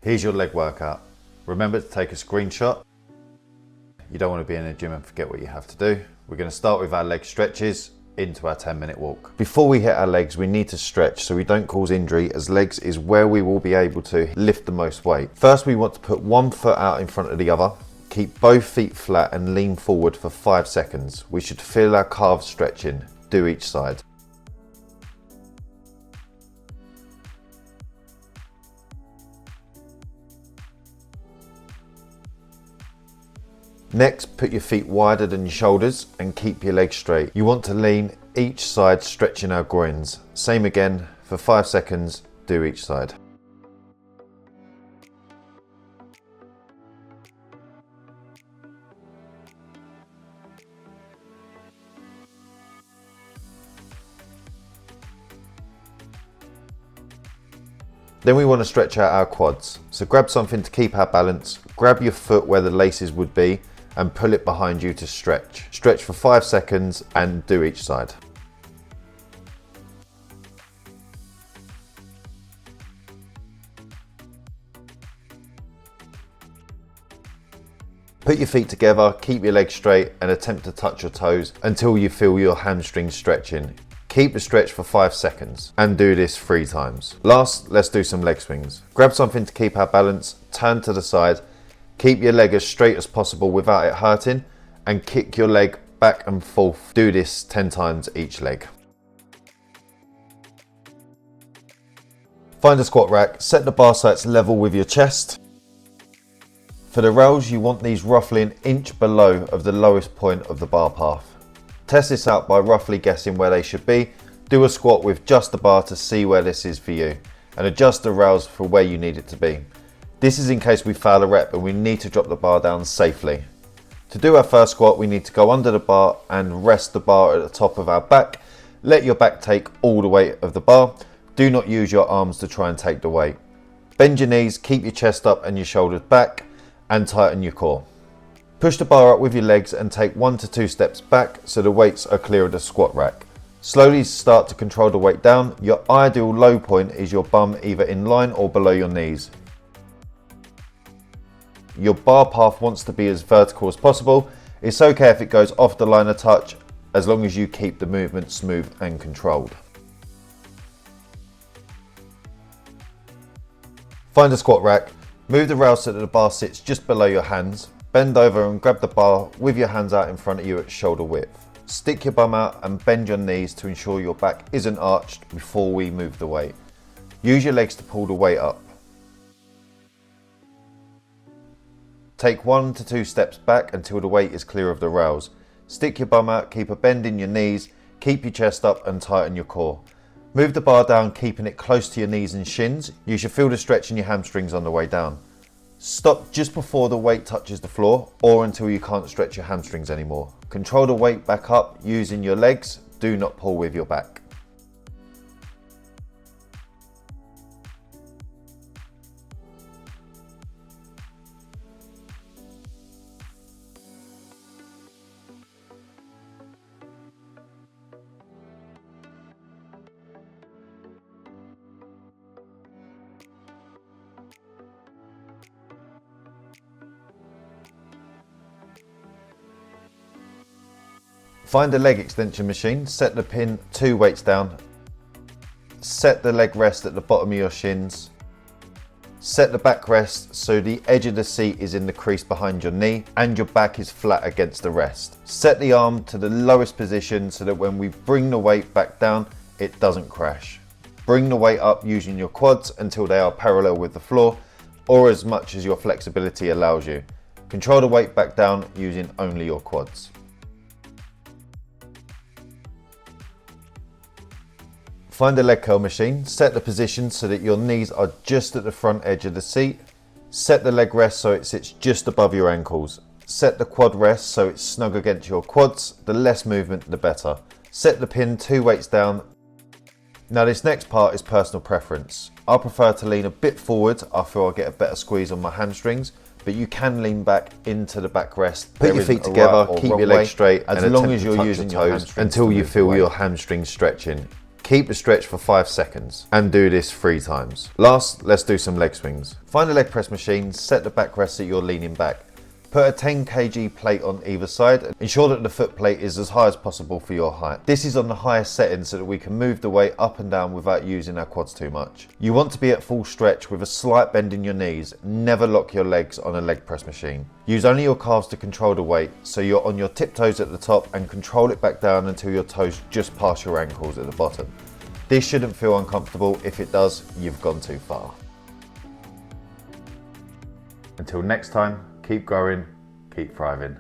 Here's your leg workout. Remember to take a screenshot. You don't want to be in a gym and forget what you have to do. We're going to start with our leg stretches into our 10-minute walk. Before we hit our legs, we need to stretch so we don't cause injury, as legs is where we will be able to lift the most weight. First, we want to put one foot out in front of the other. Keep both feet flat and lean forward for 5 seconds. We should feel our calves stretching. Do each side. Next, put your feet wider than your shoulders and keep your legs straight. You want to lean each side, stretching our groins. Same again for 5 seconds, do each side. Then we want to stretch out our quads. So grab something to keep our balance, grab your foot where the laces would be, and pull it behind you to stretch. Stretch for 5 seconds and do each side. Put your feet together, keep your legs straight and attempt to touch your toes until you feel your hamstrings stretching. Keep the stretch for 5 seconds and do this 3 times. Last, let's do some leg swings. Grab something to keep our balance, turn to the side, keep your leg as straight as possible without it hurting, and kick your leg back and forth. Do this 10 times each leg. Find a squat rack, set the bar sights level with your chest. For the rails, you want these roughly an inch below of the lowest point of the bar path. Test this out by roughly guessing where they should be. Do a squat with just the bar to see where this is for you, and adjust the rails for where you need it to be. This is in case we fail a rep and we need to drop the bar down safely. To do our first squat, we need to go under the bar and rest the bar at the top of our back. Let your back take all the weight of the bar. Do not use your arms to try and take the weight. Bend your knees, keep your chest up and your shoulders back, and tighten your core. Push the bar up with your legs and take 1 to 2 steps back so the weights are clear of the squat rack. Slowly start to control the weight down. Your ideal low point is your bum either in line or below your knees. Your bar path wants to be as vertical as possible. It's okay if it goes off the line a touch, as long as you keep the movement smooth and controlled. Find a squat rack, move the rail so that the bar sits just below your hands. Bend over and grab the bar with your hands out in front of you at shoulder width. Stick your bum out and bend your knees to ensure your back isn't arched before we move the weight. Use your legs to pull the weight up. Take 1 to 2 steps back until the weight is clear of the rails. Stick your bum out, keep a bend in your knees, keep your chest up and tighten your core. Move the bar down, keeping it close to your knees and shins. You should feel the stretch in your hamstrings on the way down. Stop just before the weight touches the floor or until you can't stretch your hamstrings anymore. Control the weight back up using your legs. Do not pull with your back. Find a leg extension machine, set the pin 2 weights down, set the leg rest at the bottom of your shins, set the back rest so the edge of the seat is in the crease behind your knee and your back is flat against the rest. Set the arm to the lowest position so that when we bring the weight back down, it doesn't crash. Bring the weight up using your quads until they are parallel with the floor or as much as your flexibility allows you. Control the weight back down using only your quads. Find a leg curl machine, set the position so that your knees are just at the front edge of the seat. Set the leg rest so it sits just above your ankles. Set the quad rest so it's snug against your quads. The less movement, the better. Set the pin 2 weights down. Now this next part is personal preference. I prefer to lean a bit forward. I feel I get a better squeeze on my hamstrings, but you can lean back into the backrest. Put your feet together, keep your legs straight, as long as you're using your toes until you feel your hamstrings stretching. Keep the stretch for 5 seconds and do this 3 times. Last, let's do some leg swings. Find a leg press machine, set the backrest so you're leaning back. Put a 10 kg plate on either side and ensure that the foot plate is as high as possible for your height. This is on the highest setting so that we can move the weight up and down without using our quads too much. You want to be at full stretch with a slight bend in your knees. Never lock your legs on a leg press machine. Use only your calves to control the weight, so you're on your tiptoes at the top and control it back down until your toes just pass your ankles at the bottom. This shouldn't feel uncomfortable. If it does, you've gone too far. Until next time, keep growing, keep thriving.